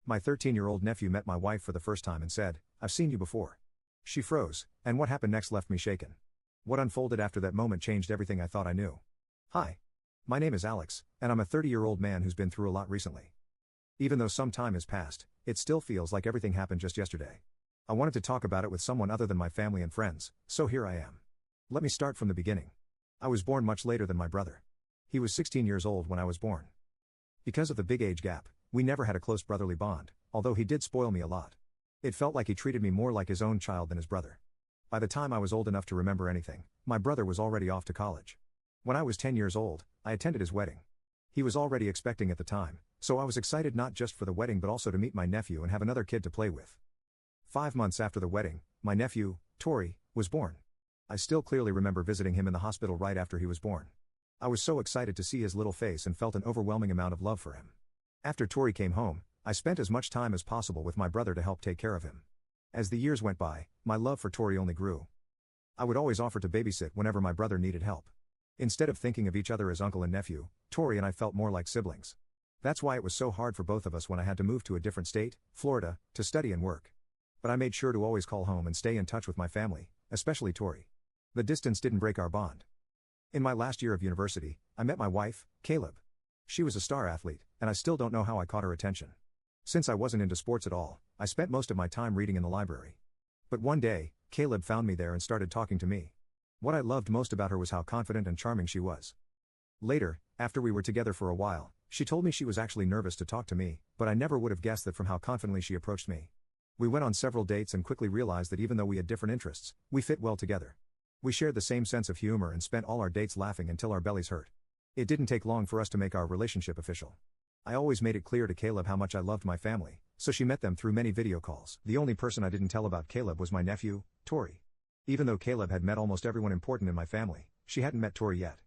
My 13-year-old nephew met my wife for the first time and said, "I've seen you before." She froze, and what happened next left me shaken. What unfolded after that moment changed everything I thought I knew. Hi. My name is Alex, and I'm a 30-year-old man who's been through a lot recently. Even though some time has passed, it still feels like everything happened just yesterday. I wanted to talk about it with someone other than my family and friends, so here I am. Let me start from the beginning. I was born much later than my brother. He was 16 years old when I was born. Because of the big age gap, we never had a close brotherly bond, although he did spoil me a lot. It felt like he treated me more like his own child than his brother. By the time I was old enough to remember anything, my brother was already off to college. When I was 10 years old, I attended his wedding. He was already expecting at the time, so I was excited not just for the wedding but also to meet my nephew and have another kid to play with. 5 months after the wedding, my nephew, Tori, was born. I still clearly remember visiting him in the hospital right after he was born. I was so excited to see his little face and felt an overwhelming amount of love for him. After Tori came home, I spent as much time as possible with my brother to help take care of him. As the years went by, my love for Tori only grew. I would always offer to babysit whenever my brother needed help. Instead of thinking of each other as uncle and nephew, Tori and I felt more like siblings. That's why it was so hard for both of us when I had to move to a different state, Florida, to study and work. But I made sure to always call home and stay in touch with my family, especially Tori. The distance didn't break our bond. In my last year of university, I met my wife, Caleb. She was a star athlete, and I still don't know how I caught her attention. Since I wasn't into sports at all, I spent most of my time reading in the library. But one day, Caleb found me there and started talking to me. What I loved most about her was how confident and charming she was. Later, after we were together for a while, she told me she was actually nervous to talk to me, but I never would have guessed that from how confidently she approached me. We went on several dates and quickly realized that even though we had different interests, we fit well together. We shared the same sense of humor and spent all our dates laughing until our bellies hurt. It didn't take long for us to make our relationship official. I always made it clear to Caleb how much I loved my family, so she met them through many video calls. The only person I didn't tell about Caleb was my nephew, Tori. Even though Caleb had met almost everyone important in my family, she hadn't met Tori yet.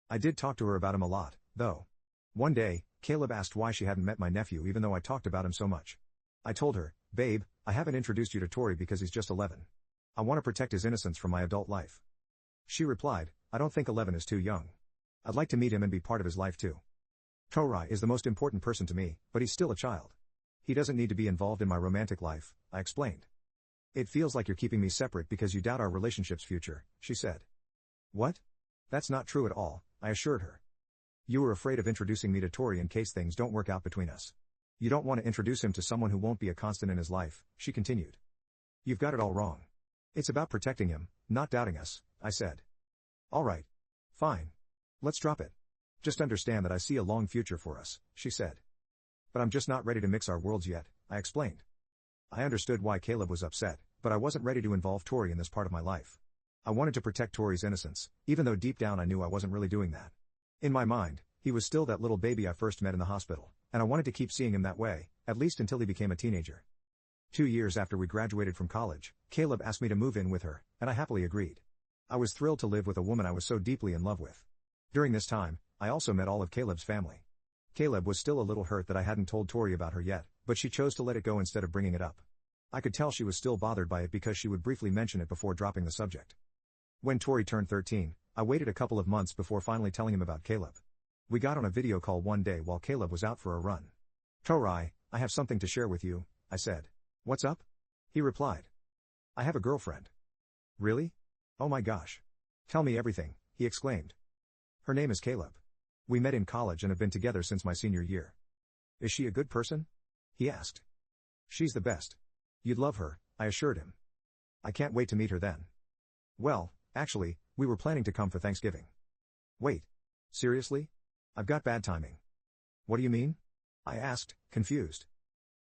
I did talk to her about him a lot, though. One day, Caleb asked why she hadn't met my nephew even though I talked about him so much. I told her, "Babe, I haven't introduced you to Tori because he's just 11. I want to protect his innocence from my adult life." She replied, "I don't think 11 is too young. I'd like to meet him and be part of his life too. Tori is the most important person to me, but he's still a child. He doesn't need to be involved in my romantic life," I explained. "It feels like you're keeping me separate because you doubt our relationship's future," she said. "What? That's not true at all," I assured her. "You were afraid of introducing me to Tori in case things don't work out between us. You don't want to introduce him to someone who won't be a constant in his life," she continued. "You've got it all wrong. It's about protecting him, not doubting us," I said. "All right. Fine. Let's drop it. Just understand that I see a long future for us," she said. "But I'm just not ready to mix our worlds yet," I explained. I understood why Caleb was upset, but I wasn't ready to involve Tori in this part of my life. I wanted to protect Tori's innocence, even though deep down I knew I wasn't really doing that. In my mind, he was still that little baby I first met in the hospital, and I wanted to keep seeing him that way, at least until he became a teenager. 2 years after we graduated from college, Caleb asked me to move in with her, and I happily agreed. I was thrilled to live with a woman I was so deeply in love with. During this time, I also met all of Caleb's family. Caleb was still a little hurt that I hadn't told Tori about her yet, but she chose to let it go instead of bringing it up. I could tell she was still bothered by it because she would briefly mention it before dropping the subject. When Tori turned 13, I waited a couple of months before finally telling him about Caleb. We got on a video call one day while Caleb was out for a run. "Tori, I have something to share with you," I said. "What's up?" he replied. "I have a girlfriend." "Really? Oh my gosh. Tell me everything," he exclaimed. "Her name is Caleb. We met in college and have been together since my senior year." "Is she a good person?" he asked. "She's the best. You'd love her," I assured him. "I can't wait to meet her then." "Well, actually, we were planning to come for Thanksgiving." "Wait. Seriously? I've got bad timing." "What do you mean?" I asked, confused.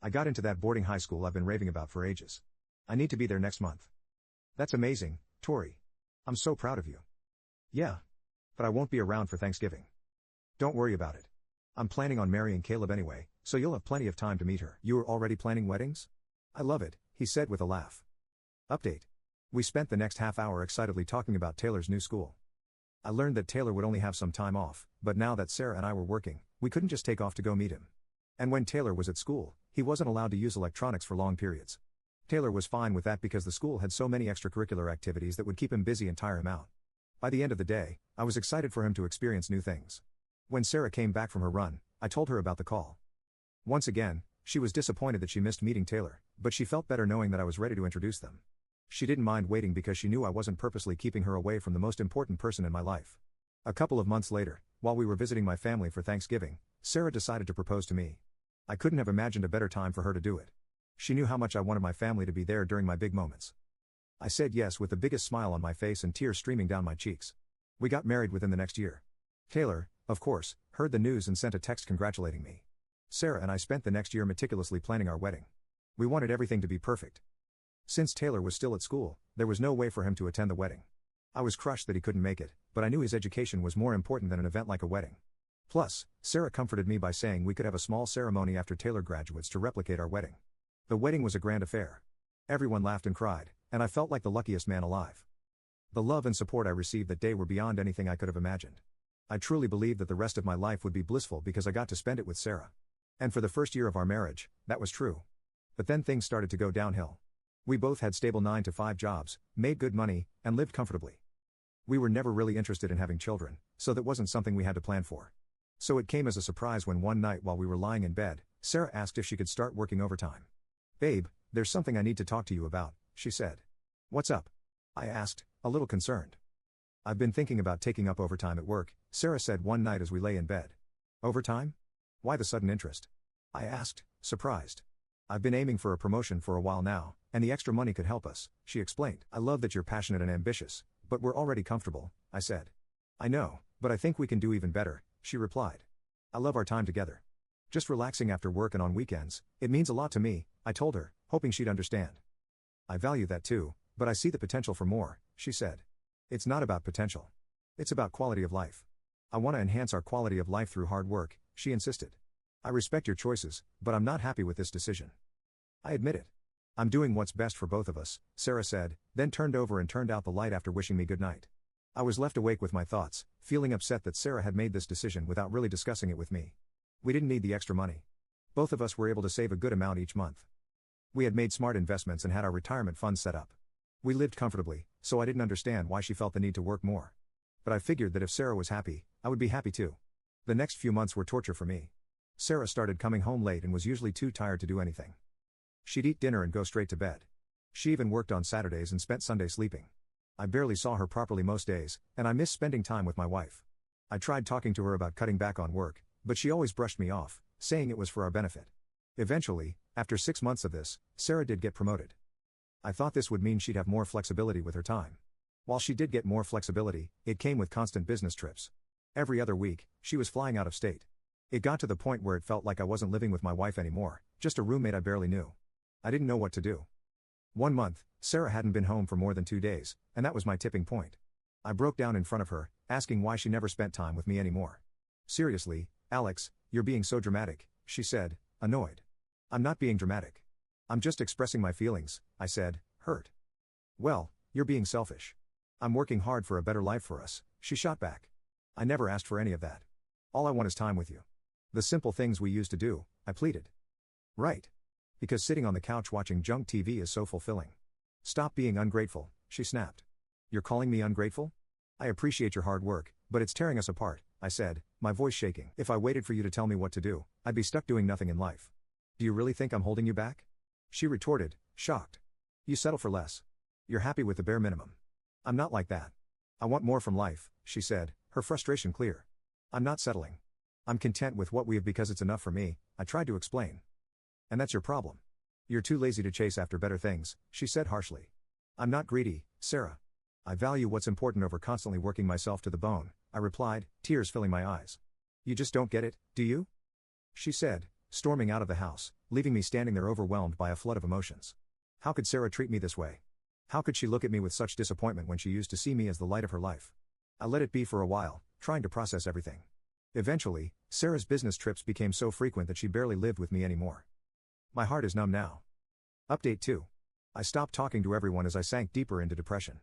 "I got into that boarding high school I've been raving about for ages. I need to be there next month." "That's amazing, Tori. I'm so proud of you." "Yeah. But I won't be around for Thanksgiving." "Don't worry about it. I'm planning on marrying Caleb anyway, so you'll have plenty of time to meet her." "You're already planning weddings?" "I love it," he said with a laugh. Update. We spent the next half hour excitedly talking about Taylor's new school. I learned that Taylor would only have some time off, but now that Sarah and I were working, we couldn't just take off to go meet him. And when Taylor was at school, he wasn't allowed to use electronics for long periods. Taylor was fine with that because the school had so many extracurricular activities that would keep him busy and tire him out. By the end of the day, I was excited for him to experience new things. When Sarah came back from her run, I told her about the call. Once again, She was disappointed that she missed meeting Taylor, but she felt better knowing that I was ready to introduce them. She didn't mind waiting because she knew I wasn't purposely keeping her away from the most important person in my life. A couple of months later, while we were visiting my family for Thanksgiving, Sarah decided to propose to me. I couldn't have imagined a better time for her to do it. She knew how much I wanted my family to be there during my big moments. I said yes with the biggest smile on my face and tears streaming down my cheeks. We got married within the next year. Taylor, of course, heard the news and sent a text congratulating me. Sarah and I spent the next year meticulously planning our wedding. We wanted everything to be perfect. Since Taylor was still at school, there was no way for him to attend the wedding. I was crushed that he couldn't make it, but I knew his education was more important than an event like a wedding. Plus, Sarah comforted me by saying we could have a small ceremony after Taylor graduates to replicate our wedding. The wedding was a grand affair. Everyone laughed and cried, and I felt like the luckiest man alive. The love and support I received that day were beyond anything I could have imagined. I truly believed that the rest of my life would be blissful because I got to spend it with Sarah. And for the first year of our marriage, that was true. But then things started to go downhill. We both had stable 9-to-5 jobs, made good money, and lived comfortably. We were never really interested in having children, so that wasn't something we had to plan for. So it came as a surprise when one night while we were lying in bed, Sarah asked if she could start working overtime. "Babe, there's something I need to talk to you about," she said. "What's up?" I asked, a little concerned. "I've been thinking about taking up overtime at work," Sarah said one night as we lay in bed. "Overtime? Why the sudden interest?" I asked, surprised. "I've been aiming for a promotion for a while now, and the extra money could help us," she explained. "I love that you're passionate and ambitious, but we're already comfortable," I said. "I know, but I think we can do even better," she replied. "I love our time together. Just relaxing after work and on weekends, it means a lot to me," I told her, hoping she'd understand. "I value that too, but I see the potential for more," she said. "It's not about potential. It's about quality of life. I want to enhance our quality of life through hard work," she insisted. "I respect your choices, but I'm not happy with this decision." I admit it. "I'm doing what's best for both of us," Sarah said, then turned over and turned out the light after wishing me good night. I was left awake with my thoughts, feeling upset that Sarah had made this decision without really discussing it with me. We didn't need the extra money. Both of us were able to save a good amount each month. We had made smart investments and had our retirement funds set up. We lived comfortably, so I didn't understand why she felt the need to work more. But I figured that if Sarah was happy, I would be happy too. The next few months were torture for me. Sarah started coming home late and was usually too tired to do anything. She'd eat dinner and go straight to bed. She even worked on Saturdays and spent Sunday sleeping. I barely saw her properly most days, and I missed spending time with my wife. I tried talking to her about cutting back on work, but she always brushed me off, saying it was for our benefit. Eventually, after 6 months of this, Sarah did get promoted. I thought this would mean she'd have more flexibility with her time. While she did get more flexibility, it came with constant business trips. Every other week, she was flying out of state. It got to the point where it felt like I wasn't living with my wife anymore, just a roommate I barely knew. I didn't know what to do. One month, Sarah hadn't been home for more than 2 days, and that was my tipping point. I broke down in front of her, asking why she never spent time with me anymore. "Seriously, Alex, you're being so dramatic," she said, annoyed. "I'm not being dramatic. I'm just expressing my feelings," I said, hurt. "Well, you're being selfish. I'm working hard for a better life for us," she shot back. "I never asked for any of that. All I want is time with you. The simple things we used to do," I pleaded. "Right. Because sitting on the couch watching junk TV is so fulfilling. Stop being ungrateful," she snapped. "You're calling me ungrateful? I appreciate your hard work, but it's tearing us apart," I said, my voice shaking. "If I waited for you to tell me what to do, I'd be stuck doing nothing in life. Do you really think I'm holding you back?" She retorted, shocked. "You settle for less. You're happy with the bare minimum. I'm not like that. I want more from life," she said, her frustration clear. "I'm not settling. I'm content with what we have because it's enough for me," I tried to explain. "And that's your problem. You're too lazy to chase after better things," she said harshly. "I'm not greedy, Sarah. I value what's important over constantly working myself to the bone," I replied, tears filling my eyes. "You just don't get it, do you?" she said, storming out of the house, leaving me standing there overwhelmed by a flood of emotions. How could Sarah treat me this way? How could she look at me with such disappointment when she used to see me as the light of her life? I let it be for a while, trying to process everything. Eventually, Sarah's business trips became so frequent that she barely lived with me anymore. My heart is numb now. Update 2. I stopped talking to everyone as I sank deeper into depression.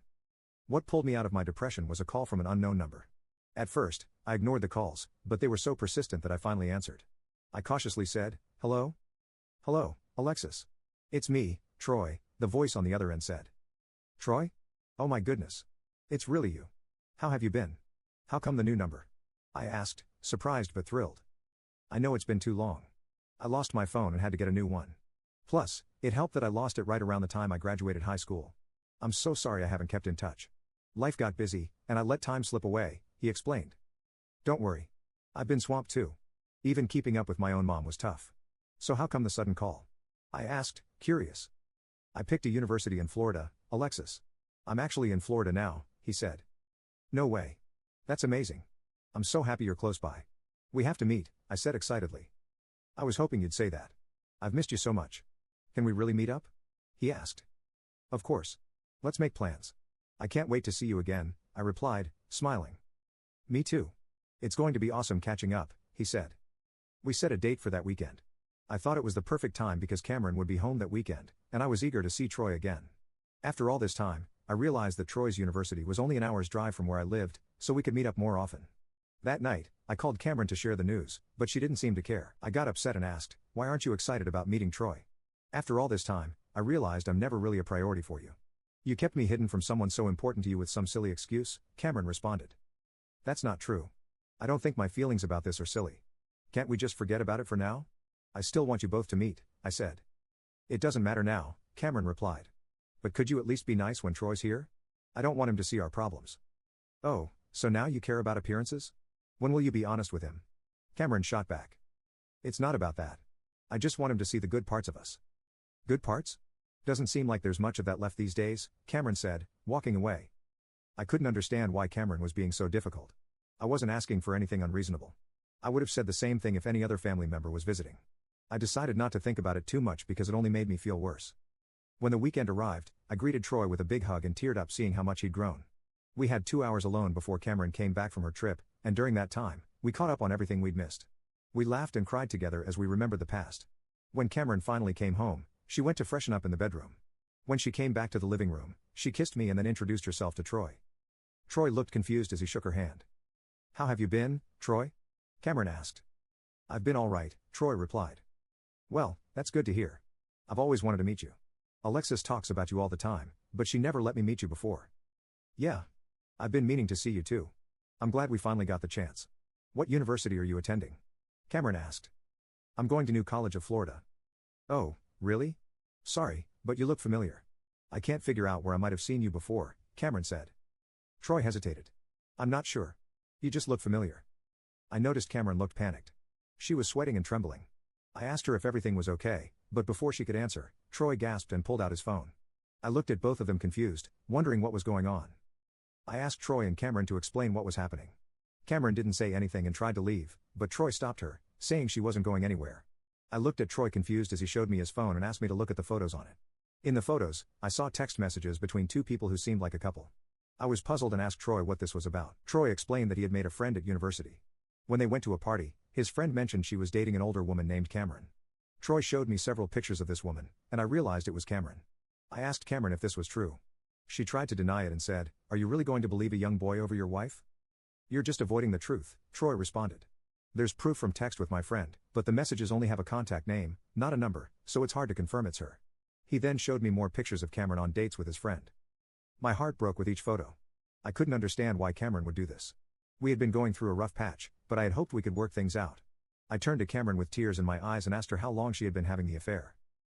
What pulled me out of my depression was a call from an unknown number. At first, I ignored the calls, but they were so persistent that I finally answered. I cautiously said, "Hello? Hello, Alexis. It's me, Troy," the voice on the other end said. "Troy? Oh my goodness. It's really you. How have you been? How come the new number?" I asked, surprised but thrilled. "I know it's been too long. I lost my phone and had to get a new one. Plus, it helped that I lost it right around the time I graduated high school. I'm so sorry I haven't kept in touch. Life got busy, and I let time slip away, he explained. Don't worry. I've been swamped too. Even keeping up with my own mom was tough. So how come the sudden call? I asked, curious. I picked a university in Florida, Alexis. I'm actually in Florida now, he said. No way. That's amazing. I'm so happy you're close by. We have to meet, I said excitedly. I was hoping you'd say that. I've missed you so much. Can we really meet up? He asked. Of course. Let's make plans. I can't wait to see you again, I replied, smiling. Me too. It's going to be awesome catching up, he said. We set a date for that weekend. I thought it was the perfect time because Cameron would be home that weekend, and I was eager to see Troy again. After all this time, I realized that Troy's university was only an hour's drive from where I lived, so we could meet up more often. That night, I called Cameron to share the news, but she didn't seem to care. I got upset and asked, why aren't you excited about meeting Troy? After all this time, I realized I'm never really a priority for you. You kept me hidden from someone so important to you with some silly excuse, Cameron responded. That's not true. I don't think my feelings about this are silly. Can't we just forget about it for now? I still want you both to meet, I said. It doesn't matter now, Cameron replied. But could you at least be nice when Troy's here? I don't want him to see our problems. Oh, so now you care about appearances? When will you be honest with him? Cameron shot back. It's not about that. I just want him to see the good parts of us. Good parts? Doesn't seem like there's much of that left these days, Cameron said, walking away. I couldn't understand why Cameron was being so difficult. I wasn't asking for anything unreasonable. I would have said the same thing if any other family member was visiting. I decided not to think about it too much because it only made me feel worse. When the weekend arrived, I greeted Troy with a big hug and teared up seeing how much he'd grown. We had 2 hours alone before Cameron came back from her trip, and during that time, we caught up on everything we'd missed. We laughed and cried together as we remembered the past. When Cameron finally came home, she went to freshen up in the bedroom. When she came back to the living room, she kissed me and then introduced herself to Troy. Troy looked confused as he shook her hand. How have you been, Troy? Cameron asked. I've been all right, Troy replied. Well, that's good to hear. I've always wanted to meet you. Alexis talks about you all the time, but she never let me meet you before. Yeah. I've been meaning to see you too. I'm glad we finally got the chance. What university are you attending? Cameron asked. I'm going to New College of Florida. Oh, really? Sorry, but you look familiar. I can't figure out where I might have seen you before, Cameron said. Troy hesitated. I'm not sure. You just look familiar. I noticed Cameron looked panicked. She was sweating and trembling. I asked her if everything was okay, but before she could answer, Troy gasped and pulled out his phone. I looked at both of them confused, wondering what was going on. I asked Troy and Cameron to explain what was happening. Cameron didn't say anything and tried to leave, but Troy stopped her, saying she wasn't going anywhere. I looked at Troy confused as he showed me his phone and asked me to look at the photos on it. In the photos, I saw text messages between two people who seemed like a couple. I was puzzled and asked Troy what this was about. Troy explained that he had made a friend at university. When they went to a party, his friend mentioned she was dating an older woman named Cameron. Troy showed me several pictures of this woman, and I realized it was Cameron. I asked Cameron if this was true. She tried to deny it and said, "Are you really going to believe a young boy over your wife?" "You're just avoiding the truth," Troy responded. "There's proof from text with my friend, but the messages only have a contact name, not a number, so it's hard to confirm it's her." He then showed me more pictures of Cameron on dates with his friend. My heart broke with each photo. I couldn't understand why Cameron would do this. We had been going through a rough patch, but I had hoped we could work things out. I turned to Cameron with tears in my eyes and asked her how long she had been having the affair.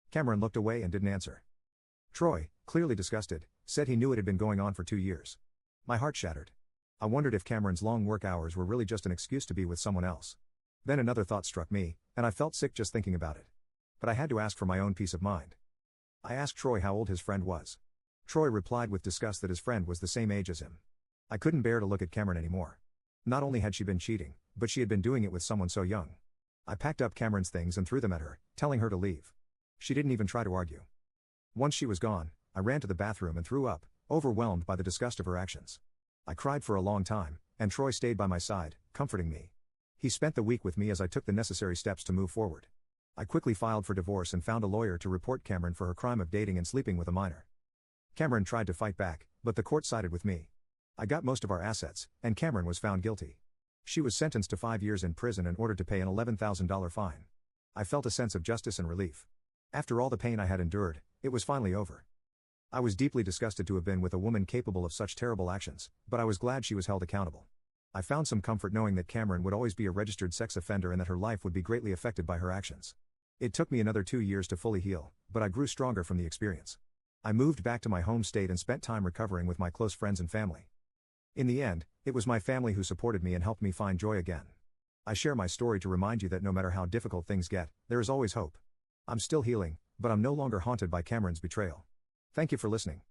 Cameron looked away and didn't answer. Troy, clearly disgusted, said he knew it had been going on for 2 years. My heart shattered. I wondered if Cameron's long work hours were really just an excuse to be with someone else. Then another thought struck me, and I felt sick just thinking about it. But I had to ask for my own peace of mind. I asked Troy how old his friend was. Troy replied with disgust that his friend was the same age as him. I couldn't bear to look at Cameron anymore. Not only had she been cheating, but she had been doing it with someone so young. I packed up Cameron's things and threw them at her, telling her to leave. She didn't even try to argue. Once she was gone, I ran to the bathroom and threw up, overwhelmed by the disgust of her actions. I cried for a long time, and Troy stayed by my side, comforting me. He spent the week with me as I took the necessary steps to move forward. I quickly filed for divorce and found a lawyer to report Cameron for her crime of dating and sleeping with a minor. Cameron tried to fight back, but the court sided with me. I got most of our assets, and Cameron was found guilty. She was sentenced to 5 years in prison and ordered to pay an $11,000 fine. I felt a sense of justice and relief. After all the pain I had endured, it was finally over. I was deeply disgusted to have been with a woman capable of such terrible actions, but I was glad she was held accountable. I found some comfort knowing that Cameron would always be a registered sex offender and that her life would be greatly affected by her actions. It took me another 2 years to fully heal, but I grew stronger from the experience. I moved back to my home state and spent time recovering with my close friends and family. In the end, it was my family who supported me and helped me find joy again. I share my story to remind you that no matter how difficult things get, there is always hope. I'm still healing, but I'm no longer haunted by Cameron's betrayal. Thank you for listening.